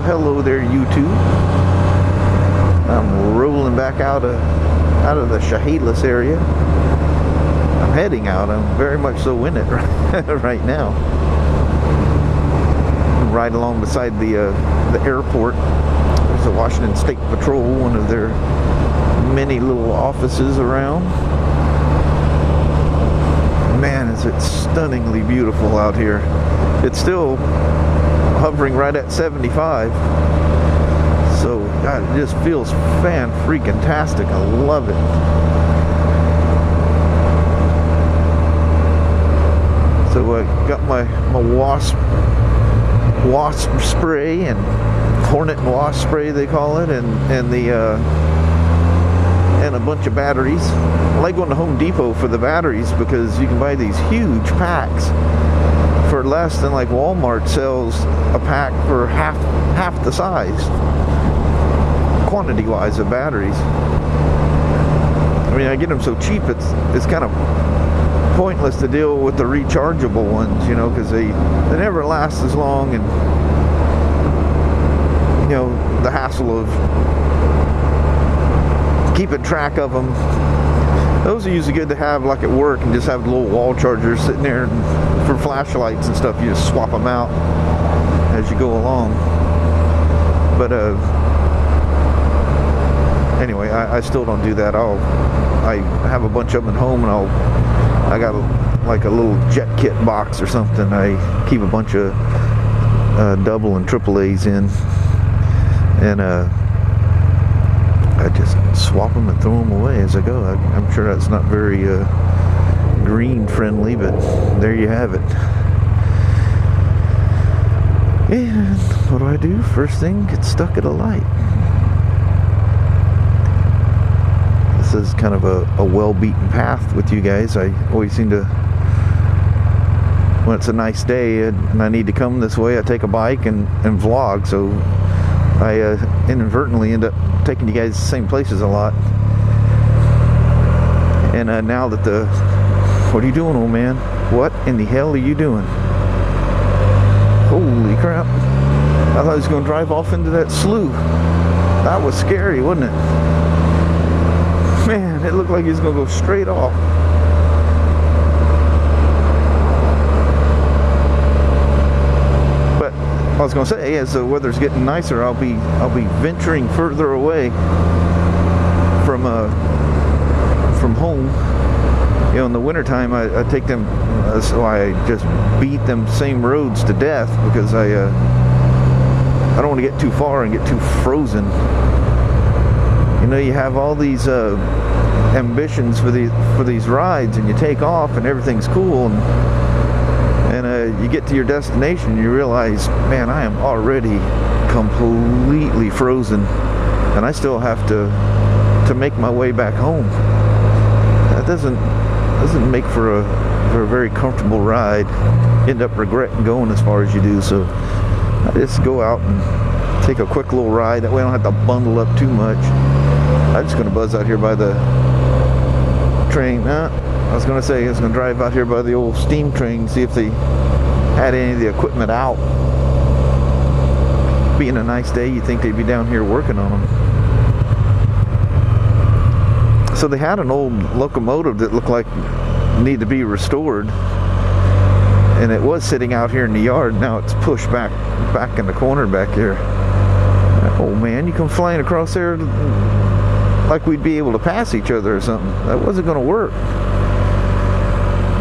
Well, hello there, YouTube. I'm rolling back out of the Chehalis area. I'm heading out. I'm very much so in it right now. I'm right along beside the airport. There's the Washington State Patrol, one of their many little offices around. Man, is it stunningly beautiful out here. It's still hovering right at 75. So, God, it just feels fan-freaking-tastic. I love it. So I got my wasp spray and hornet and wasp spray, they call it, and a bunch of batteries. I like going to Home Depot for the batteries because you can buy these huge packs for less than like Walmart sells a pack for half the size, quantity-wise, of batteries. I mean, I get them so cheap, it's kind of pointless to deal with the rechargeable ones, you know, because they never last as long, and you know, the hassle of keeping track of them. Those are usually good to have like at work and just have the little wall chargers sitting there, and for flashlights and stuff you just swap them out as you go along. But anyway, I still don't do that. I have a bunch of them at home, and I got like a little jet kit box or something. I keep a bunch of double and triple A's in, and I just swap them and throw them away as I go. I'm sure that's not very green friendly, but there you have it. And what do? First thing, get stuck at a light. This is kind of a well-beaten path with you guys. I always seem to, when it's a nice day and I need to come this way, I take a bike and vlog, so I inadvertently end up taking you guys to the same places a lot. And now that what are you doing, old man? What in the hell are you doing? Holy crap. I thought I was going to drive off into that slough. That was scary, wasn't it? Man, it looked like he was going to go straight off. But I was going to say, as the weather's getting nicer, I'll be venturing further away from home. You know, in the wintertime, I take them, so I just beat them same roads to death because I don't want to get too far and get too frozen. You know, you have all these ambitions for these rides, and you take off and everything's cool, and you get to your destination and you realize, man, I am already completely frozen, and I still have to make my way back home. That doesn't make for a very comfortable ride. You end up regretting going as far as you do. So I just go out and take a quick little ride. That way I don't have to bundle up too much. I'm just going to buzz out here by the train. I was going to say I was going to drive out here by the old steam train, see if they had any of the equipment out. Being a nice day, you'd think they'd be down here working on them. So they had an old locomotive that looked like it needed to be restored, and it was sitting out here in the yard. Now it's pushed back in the corner back here. Oh man, you come flying across there like we'd be able to pass each other or something. That wasn't going to work.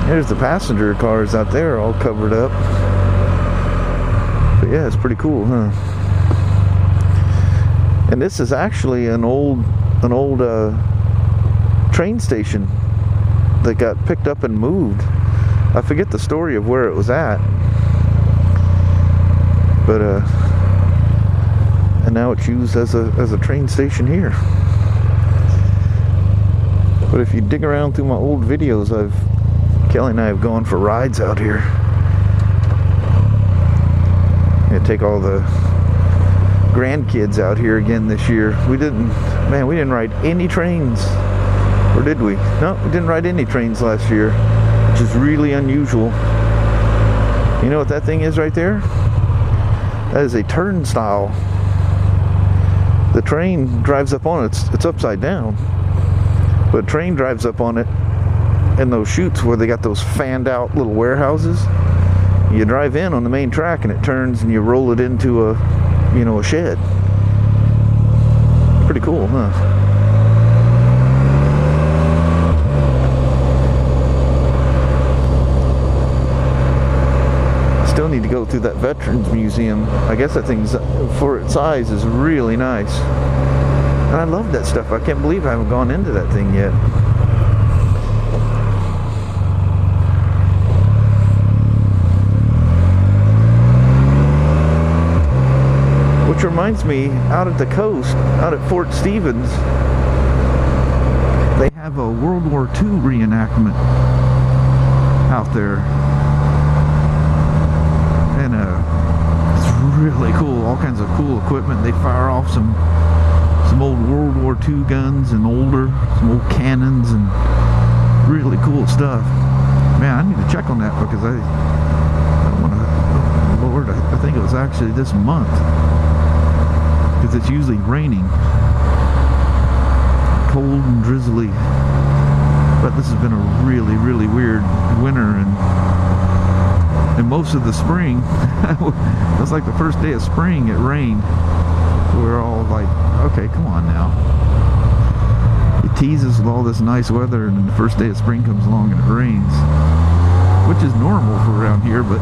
There's the passenger cars out there all covered up. But yeah, it's pretty cool, huh? And this is actually an old train station that got picked up and moved. I forget the story of where it was at, but and now it's used as a train station here. But if you dig around through my old videos, Kelly and I have gone for rides out here. I take all the grandkids out here again this year. We didn't ride any trains. Or did we? No, we didn't ride any trains last year, which is really unusual. You know what that thing is right there? That is a turnstile. The train drives up on it. It's upside down. But a train drives up on it in those chutes where they got those fanned out little warehouses. You drive in on the main track and it turns and you roll it into a shed. Pretty cool, huh? Still need to go through that Veterans Museum. I guess that thing's, for its size, is really nice. And I love that stuff. I can't believe I haven't gone into that thing yet. Which reminds me, out at the coast, out at Fort Stevens, they have a World War II reenactment out there. And it's really cool. All kinds of cool equipment. They fire off some old World War II guns and some old cannons and really cool stuff. Man, I need to check on that because I want to, oh Lord, I think it was actually this month. Because it's usually raining, cold and drizzly, but this has been a really, really weird winter, and most of the spring, it was like the first day of spring, it rained. We were all like, okay, come on now. It teases with all this nice weather, and then the first day of spring comes along and it rains, which is normal for around here, but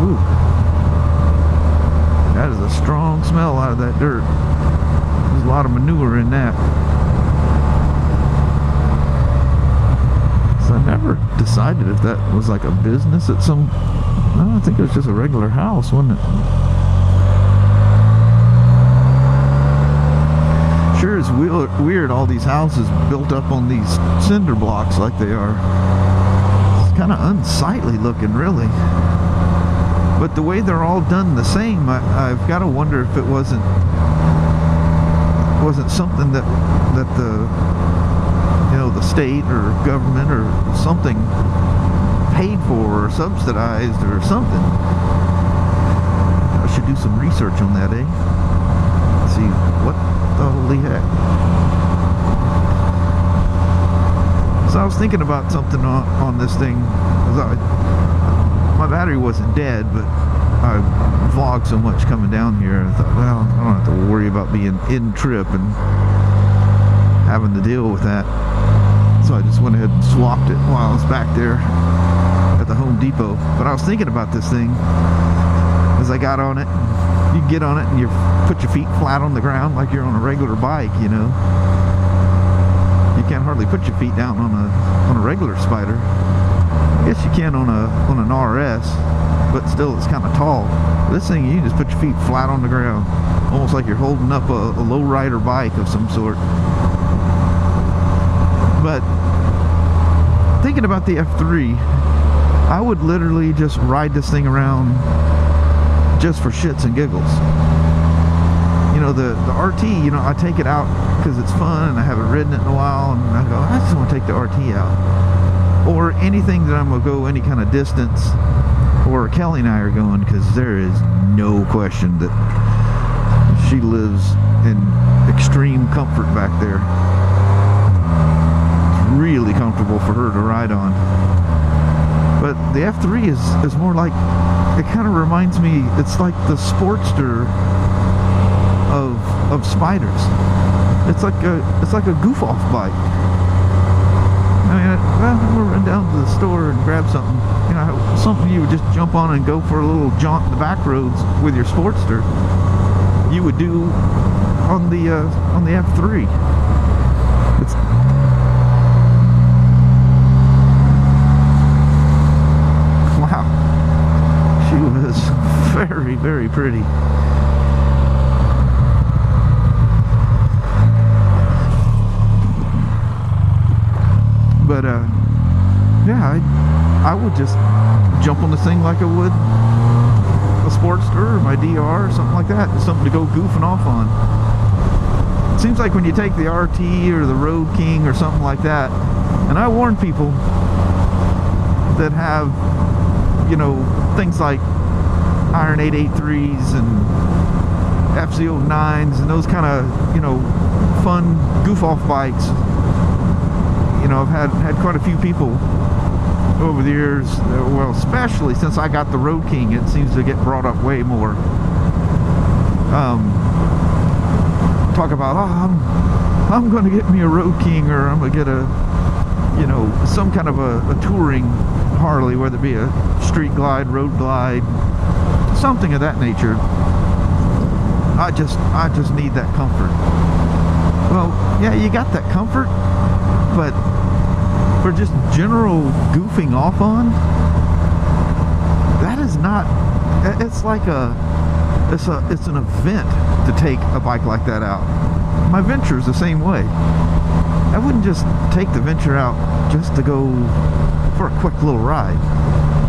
ooh, that is a strong smell out of that dirt. There's a lot of manure in that. So I never decided if that was like a business at some... I don't think it was just a regular house, wasn't it? Sure is weird, all these houses built up on these cinder blocks like they are. It's kind of unsightly looking, really. But the way they're all done the same, I've got to wonder if it wasn't something that the the state or government or something paid for or subsidized or something. I should do some research on that, eh? See what the holy heck. So I was thinking about something on this thing. My battery wasn't dead, but I vlogged so much coming down here. I thought, well, I don't have to worry about being in trip and having to deal with that. So I just went ahead and swapped it while I was back there at the Home Depot. But I was thinking about this thing as I got on it. You get on it and you put your feet flat on the ground like you're on a regular bike, You can't hardly put your feet down on a regular Spyder. I guess you can on an RS, but still it's kind of tall. This thing, you can just put your feet flat on the ground, almost like you're holding up a low-rider bike of some sort. But thinking about the F3, I would literally just ride this thing around just for shits and giggles. The RT, I take it out because it's fun and I haven't ridden it in a while, and I go, I just want to take the RT out. Or anything that I'm going to go any kind of distance, or Kelly and I are going, because there is no question that she lives in extreme comfort back there. It's really comfortable for her to ride on. But the F3 is more like, it kind of reminds me, it's like the Sportster of Spyders. It's like a Goof-off bike. I mean, we'll run down to the store and grab something. Something you would just jump on and go for a little jaunt in the back roads with your Sportster. You would do on the F3. It's wow. She was very, very pretty. But yeah, I would just jump on this thing like I would a Sportster or my DR or something like that. Just something to go goofing off on. It seems like when you take the RT or the Road King or something like that, and I warn people, that have, you know, things like Iron 883s and FZ09s and those kind of, you know, fun goof-off bikes. You know, I've had quite a few people over the years, well, especially since I got the Road King, it seems to get brought up way more. Talk about, oh, I'm going to get me a Road King, or I'm going to get a, you know, some kind of a touring Harley, whether it be a street glide, road glide, something of that nature. I just need that comfort. Well, yeah, you got that comfort, but for just general goofing off on, that is not, it's like it's an event to take a bike like that out. My Venture is the same way. I wouldn't just take the Venture out just to go for a quick little ride,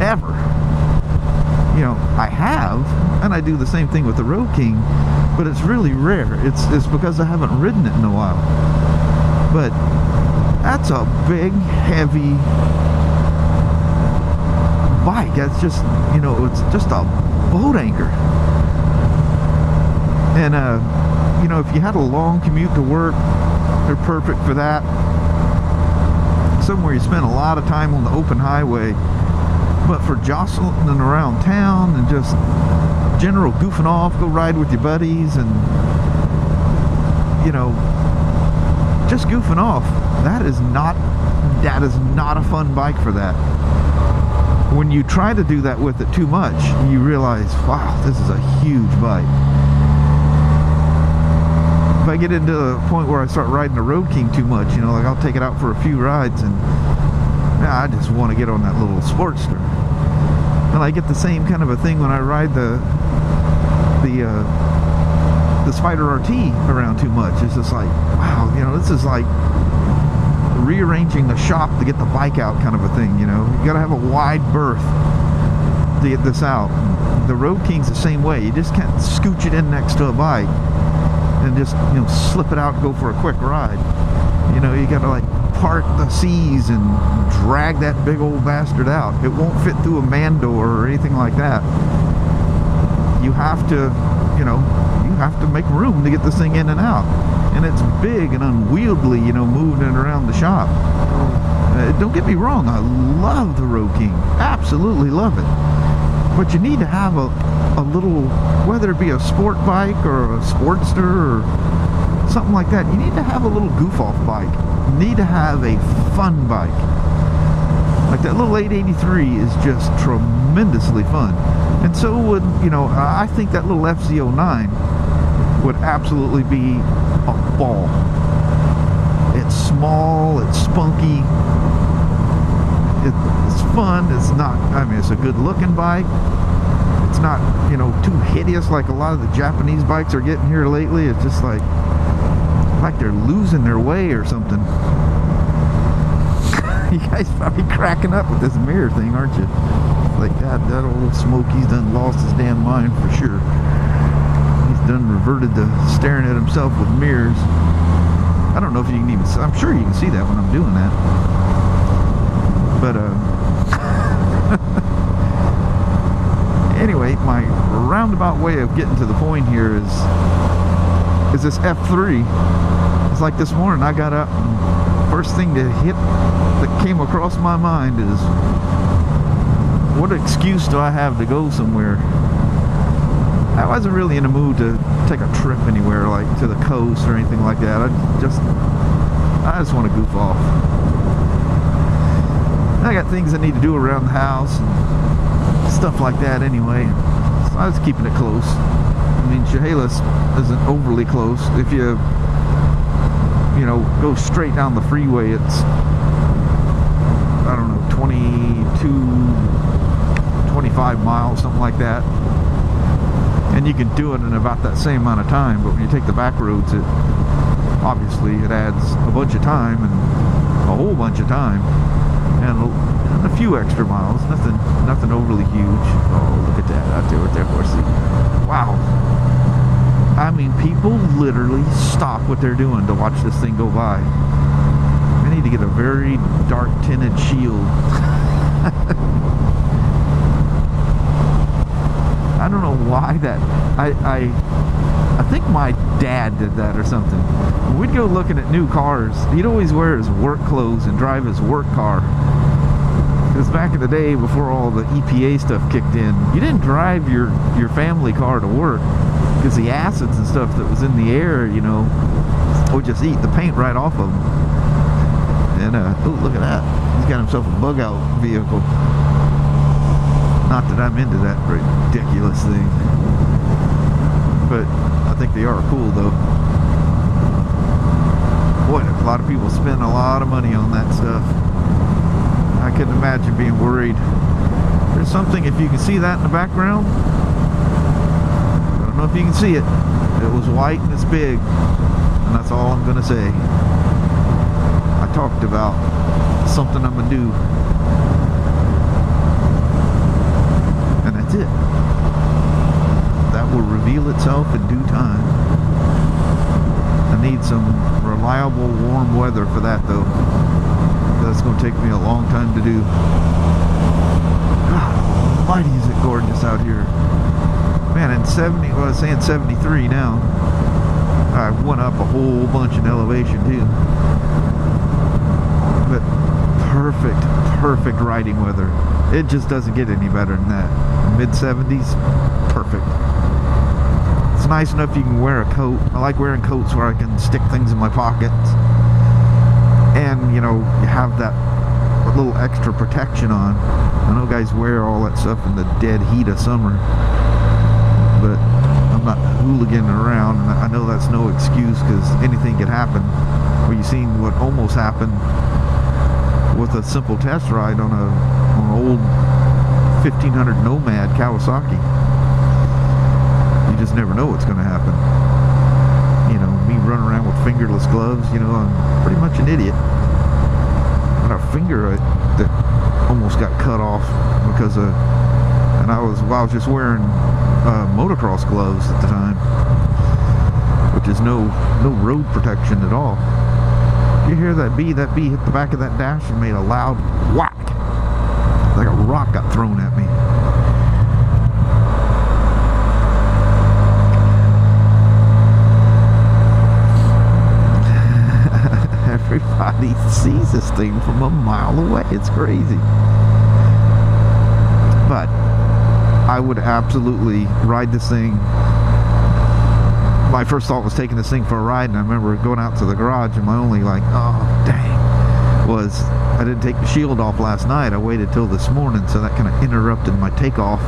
ever. You know, I have, and I do the same thing with the Road King, but it's really rare. It's because I haven't ridden it in a while. But that's a big, heavy bike. That's just, you know, it's just a boat anchor. And, you know, if you had a long commute to work, they're perfect for that. Somewhere you spend a lot of time on the open highway, but for jostling around town and just general goofing off, go ride with your buddies and, you know, just goofing off, that is not a fun bike for that. When you try to do that with it too much, you realize, wow, this is a huge bike. If I get into the point where I start riding the Road King too much, you know, like I'll take it out for a few rides and I just want to get on that little Sportster. And I get the same kind of a thing when I ride the Spyder RT around too much. It's just like, wow, you know, this is like rearranging the shop to get the bike out kind of a thing, you know. You gotta have a wide berth to get this out. The Road King's the same way. You just can't scooch it in next to a bike and just, you know, slip it out and go for a quick ride. You know, you gotta like part the seas and drag that big old bastard out. It won't fit through a man door or anything like that. You have to, you know, you have to make room to get this thing in and out. And it's big and unwieldy, you know, moving it around the shop. Don't get me wrong, I love the Road King. Absolutely love it. But you need to have a little, whether it be a sport bike or a Sportster or something like that, you need to have a little goof-off bike. You need to have a fun bike. Like that little 883 is just tremendously fun. And so would, you know, I think that little FZ09 would absolutely be a ball. It's small, it's spunky, it's fun, it's not, I mean, it's a good looking bike. It's not, you know, too hideous like a lot of the Japanese bikes are getting here lately. It's just like they're losing their way or something. You guys probably cracking up with this mirror thing, aren't you? Like that old Smokey's done lost his damn mind for sure. He's done reverted to staring at himself with mirrors. I don't know if you can even, I'm sure you can see that when I'm doing that. But, anyway, my roundabout way of getting to the point here is this F3. It's like this morning I got up and first thing that came across my mind is, what excuse do I have to go somewhere? I wasn't really in the mood to take a trip anywhere, like to the coast or anything like that. I just want to goof off. I got things I need to do around the house and stuff like that anyway. So I was keeping it close. I mean, Chehalis isn't overly close. If you know, go straight down the freeway, it's, I don't know, 25 miles, something like that. And you can do it in about that same amount of time, but when you take the back roads, it adds a bunch of time, and a whole bunch of time, and a few extra miles. Nothing overly huge. Oh, look at that out there with their horsey. Wow. I mean, people literally stop what they're doing to watch this thing go by. I need to get a very dark tinted shield I don't know why that. I think my dad did that or something. When we'd go looking at new cars, he'd always wear his work clothes and drive his work car. Because back in the day, before all the EPA stuff kicked in, you didn't drive your family car to work because the acids and stuff that was in the air, you know, would just eat the paint right off of them. And oh, look at that! He's got himself a bug out vehicle. Not that I'm into that ridiculous thing, but I think they are cool though. Boy, a lot of people spend a lot of money on that stuff. I couldn't imagine being worried. There's something, if you can see that in the background, I don't know if you can see it. It was white and it's big, and that's all I'm gonna say. I talked about something I'm gonna do, and that's it. That will reveal itself in due time. I need some reliable warm weather for that though. That's going to take me a long time to do. God almighty, is it gorgeous out here. Man, in 70, well I was saying 73 now. I went up a whole bunch in elevation too. But perfect riding weather. It just doesn't get any better than that. Mid-70s, perfect. It's nice enough you can wear a coat. I like wearing coats where I can stick things in my pockets. And, you know, you have that little extra protection on. I know guys wear all that stuff in the dead heat of summer, but I'm not hooliganing around, and I know that's no excuse because anything could happen. Well, you've seen what almost happened with a simple test ride on an old 1500 Nomad Kawasaki. You just never know what's going to happen. You know, me running around with fingerless gloves, you know, I'm pretty much an idiot. I had a finger that almost got cut off because of, and I was just wearing motocross gloves at the time, which is no road protection at all. You hear that bee hit the back of that dash and made a loud whack, like a rock got thrown at me. Everybody sees this thing from a mile away. It's crazy. But I would absolutely ride this thing. My first thought was taking this thing for a ride, and I remember going out to the garage, and my only like, oh dang, was I didn't take the shield off last night. I waited till this morning, so that kind of interrupted my takeoff.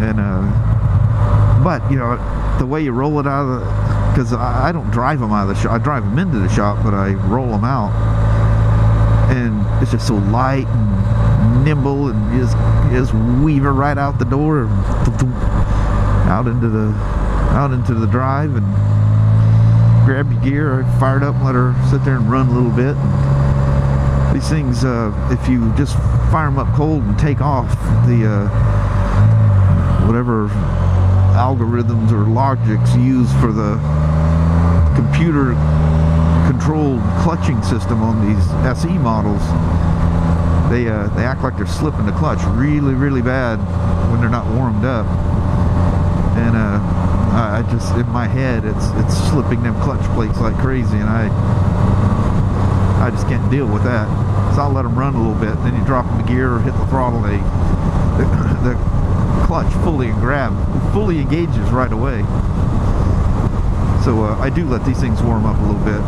And but you know, the way you roll it out of the, because I don't drive them out of the shop. I drive them into the shop, but I roll them out, and it's just so light and nimble, and you just weave it right out the door and out into the drive, and grab your gear. I fire it up and let her sit there and run a little bit. And these things, if you just fire them up cold and take off, the whatever algorithms or logics used for the computer controlled clutching system on these SE models, they act like they're slipping the clutch really bad when they're not warmed up. And I just, in my head, it's slipping them clutch plates like crazy, and I just can't deal with that. So I'll let them run a little bit, then you drop them the gear or hit the throttle, the clutch fully engages right away. So I do let these things warm up a little bit.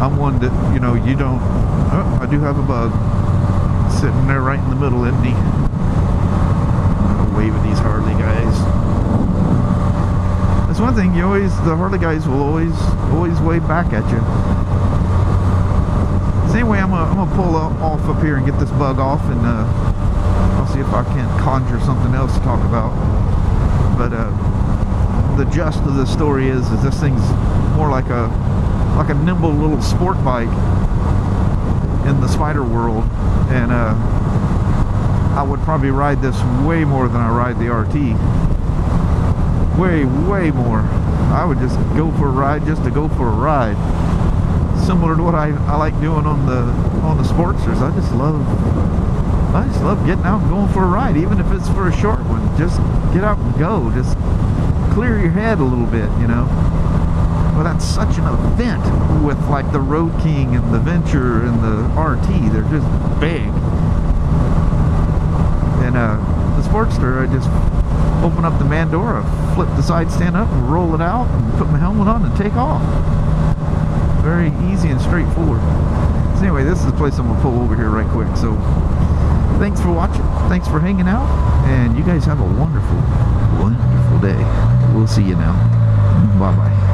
I'm one that, you know, you don't, oh, I do have a bug sitting there right in the middle, isn't he? Wave at these Harley guys. That's one thing, the Harley guys will always wave back at you. So anyway, I'm gonna pull off up here and get this bug off, and I'll see if I can't conjure something else to talk about. But the gist of the story is this thing's more like a nimble little sport bike in the Spyder world, and I would probably ride this way more than I ride the RT. Way more. I would just go for a ride just to go for a ride. similar to what I like doing on the Sportsters. I just love getting out and going for a ride, even if it's for a short one. Just get out and go. Just clear your head a little bit, you know. Well, that's such an event with like the Road King and the Venture and the RT. They're just big. And the Sportster, I just open up the man door, I flip the side stand up and roll it out and put my helmet on and take off. Very easy and straightforward. So anyway, this is the place I'm gonna pull over here right quick. So thanks for watching, thanks for hanging out, and you guys have a wonderful, wonderful day. We'll see you now. Bye bye.